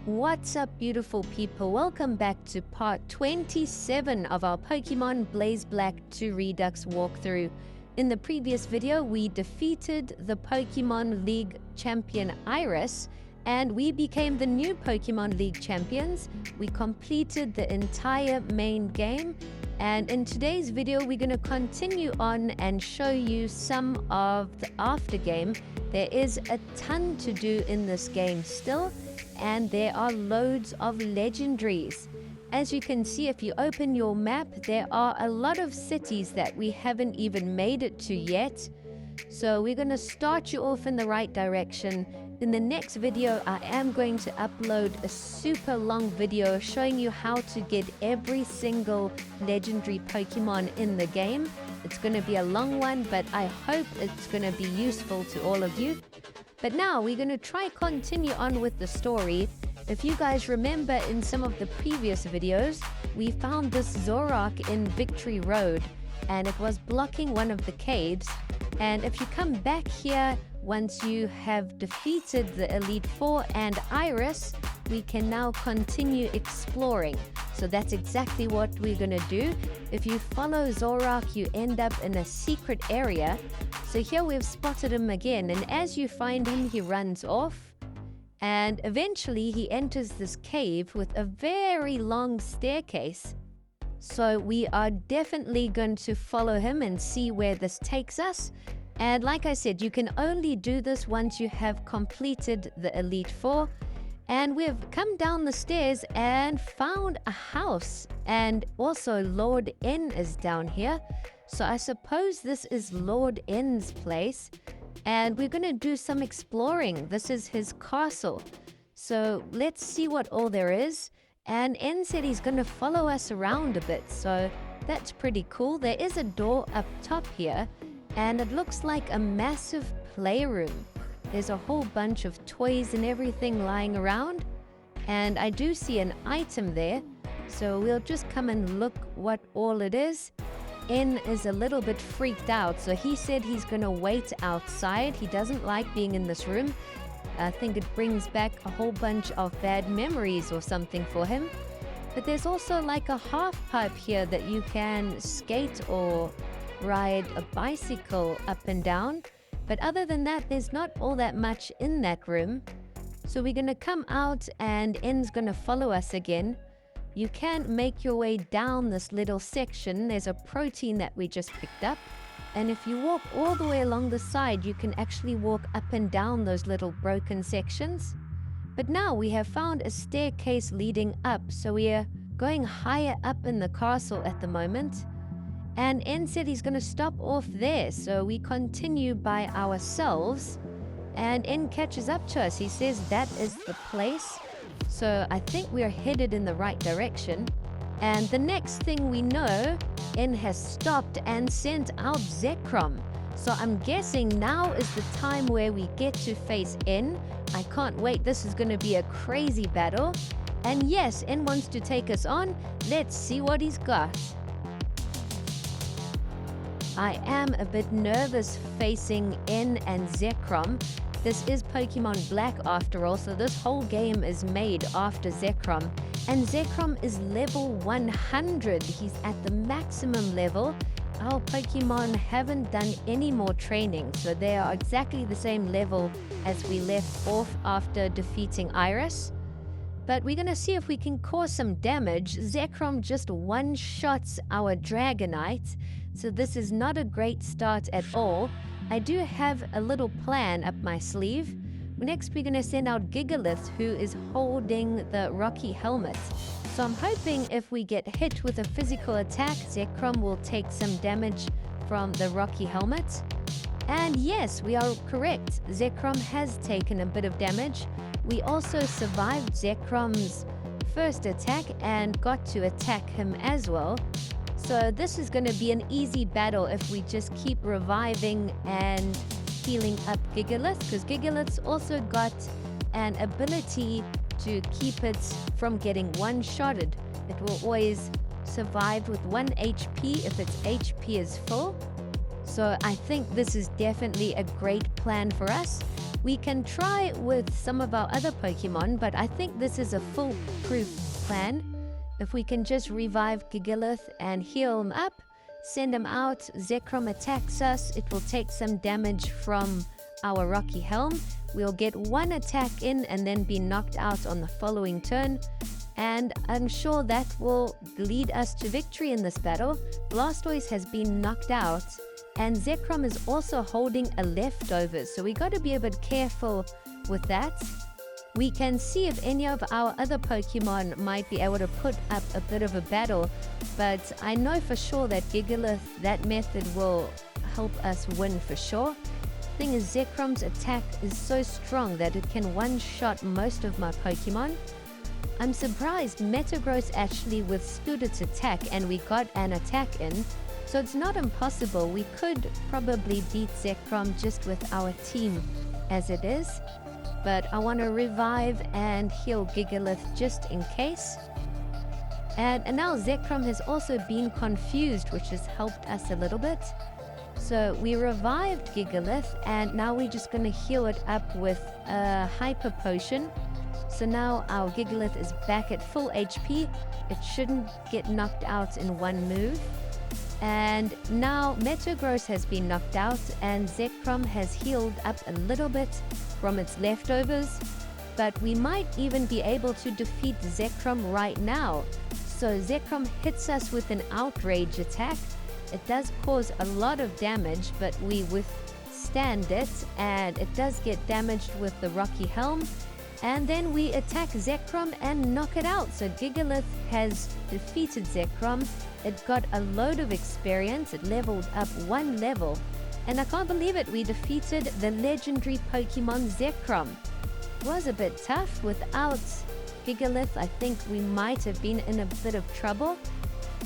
What's up, beautiful people? Welcome back to part 27 of our Pokemon Blaze Black to Redux walkthrough. In the previous video, we defeated the Pokemon League champion Iris, and we became the new Pokemon League champions. We completed the entire main game, and in today's video, we're going to continue on and show you some of the aftergame. There is a ton to do in this game still, and there are loads of legendaries. As you can see, if you open your map, there are a lot of cities that we haven't even made it to yet. So we're going to start you off in the right direction. In the next video, I am going to upload a super long video showing you how to get every single legendary Pokemon in the game. It's going to be a long one, but I hope it's going to be useful to all of you. But now we're going to try continue on with the story. If you guys remember, in some of the previous videos, we found this Zoroark in Victory Road, and it was blocking one of the caves. And if you come back here, once you have defeated the Elite Four and Iris, we can now continue exploring. So that's exactly what we're going to do. If you follow Zoroark, you end up in a secret area. So here we've spotted him again, and as you find him, he runs off. And eventually he enters this cave with a very long staircase. So we are definitely going to follow him and see where this takes us. And like I said, you can only do this once you have completed the Elite Four. And we've come down the stairs and found a house. And also Lord N is down here. So I suppose this is Lord N's place. And we're going to do some exploring. This is his castle. So let's see what all there is. And N said he's going to follow us around a bit. So that's pretty cool. There is a door up top here. And it looks like a massive playroom. There's a whole bunch of toys and everything lying around. And I do see an item there. So we'll just come and look what all it is. N is a little bit freaked out. So he said he's going to wait outside. He doesn't like being in this room. I think it brings back a whole bunch of bad memories or something for him. But there's also like a half pipe here that you can skate or ride a bicycle up and down. But other than that, there's not all that much in that room. So we're going to come out and N's going to follow us again. You can make your way down this little section. There's a protein that we just picked up. And if you walk all the way along the side, you can actually walk up and down those little broken sections. But now we have found a staircase leading up. So we are going higher up in the castle at the moment. And N said he's going to stop off there, so we continue by ourselves. And N catches up to us. He says that is the place. So I think we are headed in the right direction. And the next thing we know, N has stopped and sent out Zekrom. So I'm guessing now is the time where we get to face N. I can't wait. This is going to be a crazy battle. And yes, N wants to take us on. Let's see what he's got. I am a bit nervous facing N and Zekrom. This is Pokemon Black after all, so this whole game is made after Zekrom. And Zekrom is level 100. He's at the maximum level. Our Pokemon haven't done any more training, so they are exactly the same level as we left off after defeating Iris. But we're going to see if we can cause some damage. Zekrom just one-shots our Dragonite. So this is not a great start at all. I do have a little plan up my sleeve. Next, we're going to send out Gigalith, who is holding the Rocky Helmet. So I'm hoping if we get hit with a physical attack, Zekrom will take some damage from the Rocky Helmet. And yes, we are correct. Zekrom has taken a bit of damage. We also survived Zekrom's first attack and got to attack him as well. So this is going to be an easy battle if we just keep reviving and healing up Gigalith, because Gigalith's also got an ability to keep it from getting one-shotted. It will always survive with 1 HP if its HP is full. So I think this is definitely a great plan for us. We can try with some of our other Pokemon, but I think this is a foolproof plan. If we can just revive Gigalith and heal him up, send him out, Zekrom attacks us, it will take some damage from our Rocky Helm. We'll get one attack in and then be knocked out on the following turn. And I'm sure that will lead us to victory in this battle. Blastoise has been knocked out, and Zekrom is also holding a leftover, so we got to be a bit careful with that. We can see if any of our other Pokemon might be able to put up a bit of a battle, but I know for sure that Gigalith, that method will help us win for sure. Thing is, Zekrom's attack is so strong that it can one-shot most of my Pokemon. I'm surprised Metagross actually withstood its attack and we got an attack in, so it's not impossible. We could probably beat Zekrom just with our team as it is, but I want to revive and heal Gigalith just in case. And now Zekrom has also been confused, which has helped us a little bit. So we revived Gigalith, and now we're just going to heal it up with a Hyper Potion. So now our Gigalith is back at full HP. It shouldn't get knocked out in one move. And now Metagross has been knocked out, and Zekrom has healed up a little bit from its leftovers. But we might even be able to defeat Zekrom right now. So Zekrom hits us with an Outrage attack. It does cause a lot of damage, but we withstand it, and it does get damaged with the Rocky Helm. And then we attack Zekrom and knock it out. So Gigalith has defeated Zekrom. It got a load of experience. It leveled up 1 level. And I can't believe it, we defeated the legendary Pokemon Zekrom. It was a bit tough. Without Gigalith, I think we might have been in a bit of trouble,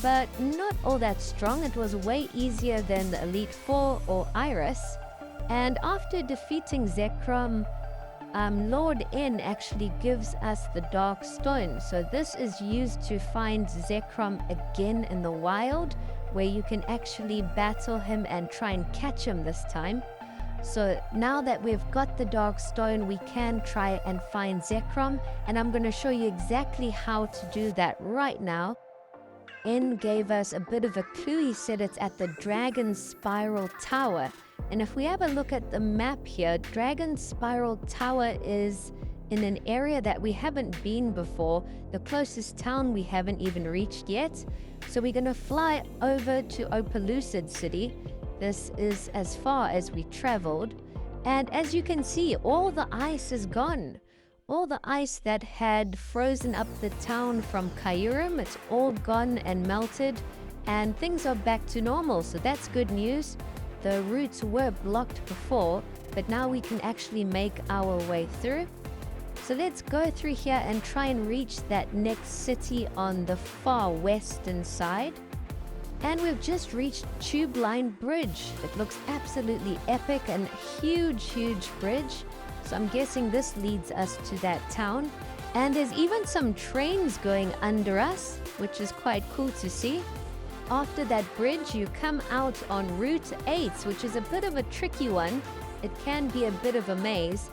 but not all that strong. It was way easier than the Elite Four or Iris. And after defeating Zekrom, Lord N actually gives us the Dark Stone. So this is used to find Zekrom again in the wild, where you can actually battle him and try and catch him this time. So now that we've got the Dark Stone, we can try and find Zekrom, and I'm going to show you exactly how to do that right now. N gave us a bit of a clue. He said it's at the Dragon Spiral Tower. And if we have a look at the map here, Dragon Spiral Tower is in an area that we haven't been before. The closest town we haven't even reached yet. So we're going to fly over to Opelucid City. This is as far as we traveled. And as you can see, all the ice is gone. All the ice that had frozen up the town from Kyurem, it's all gone and melted. And things are back to normal, so that's good news. The routes were blocked before, but now we can actually make our way through. So let's go through here and try and reach that next city on the far western side. And we've just reached Tube Line Bridge. It looks absolutely epic and huge bridge. So I'm guessing this leads us to that town. And there's even some trains going under us, which is quite cool to see. After that bridge, you come out on Route 8, which is a bit of a tricky one. It can be a bit of a maze,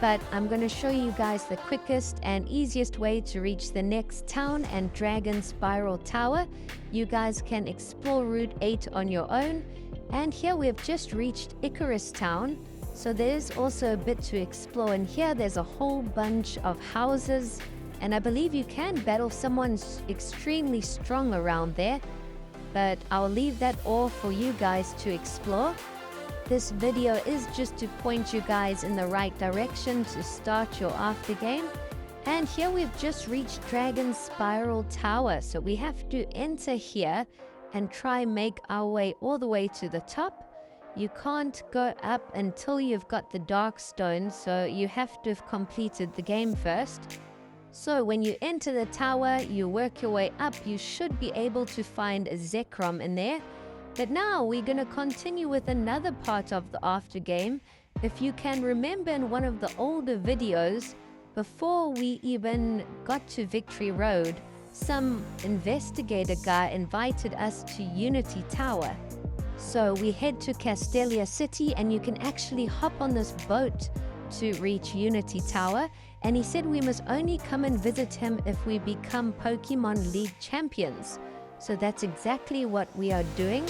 but I'm going to show you guys the quickest and easiest way to reach the next town and Dragon Spiral Tower. You guys can explore Route 8 on your own. And here we've just reached Icarus Town. So there's also a bit to explore. And here there's a whole bunch of houses. And I believe you can battle someone extremely strong around there. But I'll leave that all for you guys to explore. This video is just to point you guys in the right direction to start your aftergame. And here we've just reached Dragon Spiral Tower. So we have to enter here and try make our way all the way to the top. You can't go up until you've got the Dark Stone, so you have to have completed the game first. So when you enter the tower, you work your way up, you should be able to find a Zekrom in there. But now we're going to continue with another part of the aftergame. If you can remember in one of the older videos, before we even got to Victory Road, some investigator guy invited us to Unity Tower. So we head to Castelia City, and you can actually hop on this boat to reach Unity Tower. And he said we must only come and visit him if we become Pokemon League champions. So that's exactly what we are doing.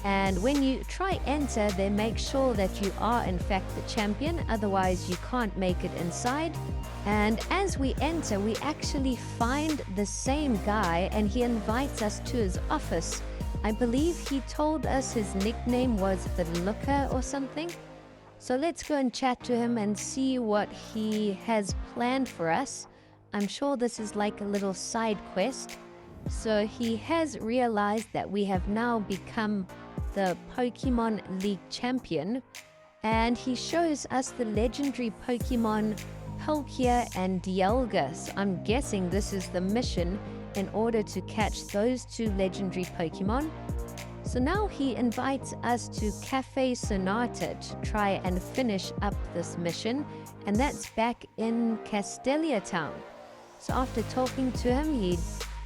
And when you try enter, they make sure that you are in fact the champion, otherwise you can't make it inside. And as we enter, we actually find the same guy, and he invites us to his office. I believe he told us his nickname was the Looker or something. So let's go and chat to him and see what he has planned for us. I'm sure this is like a little side quest. So he has realized that we have now become the Pokemon League champion, and he shows us the legendary Pokemon Palkia and Dialga. So I'm guessing this is the mission in order to catch those two legendary Pokemon. So now he invites us to Cafe Sonata to try and finish up this mission, and that's back in Castelia Town. So after talking to him, he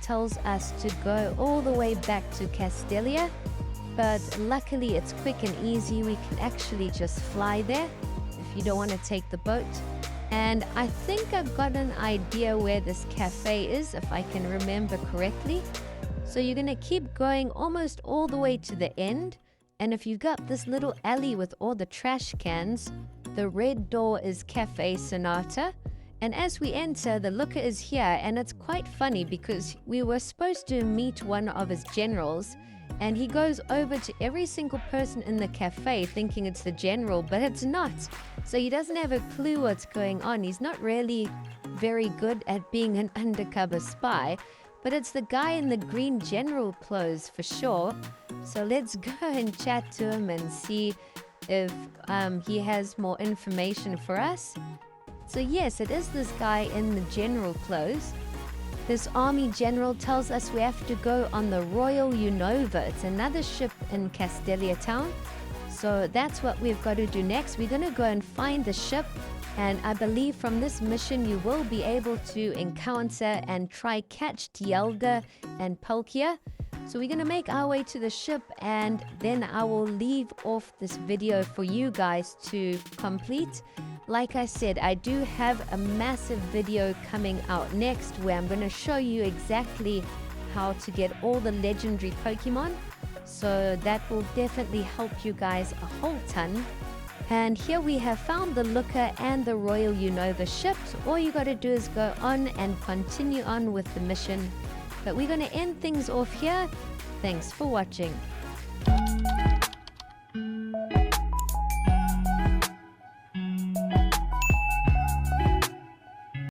tells us to go all the way back to Castelia, but luckily it's quick and easy. We can actually just fly there if you don't want to take the boat. And I think I've got an idea where this cafe is, if I can remember correctly. So you're going to keep going almost all the way to the end, and if you've got this little alley with all the trash cans, the red door is Cafe Sonata. And as we enter, the Looker is here, and it's quite funny because we were supposed to meet one of his generals, and he goes over to every single person in the cafe thinking it's the general, but it's not. So he doesn't have a clue what's going on. He's not really very good at being an undercover spy, but it's the guy in the green general clothes for sure. So let's go and chat to him and see if he has more information for us. So yes, it is this guy in the general clothes. This army general tells us we have to go on the Royal Unova. It's another ship in Castelia Town. So that's what we've got to do next. We're going to go and find the ship. And I believe from this mission, you will be able to encounter and try catch Dialga and Palkia. So we're going to make our way to the ship, and then I will leave off this video for you guys to complete. Like I said, I do have a massive video coming out next where I'm going to show you exactly how to get all the legendary Pokemon. So that will definitely help you guys a whole ton. And here we have found the Looker and the Royal Unova ships. All you got to do is go on and continue on with the mission. But we're going to end things off here. Thanks for watching.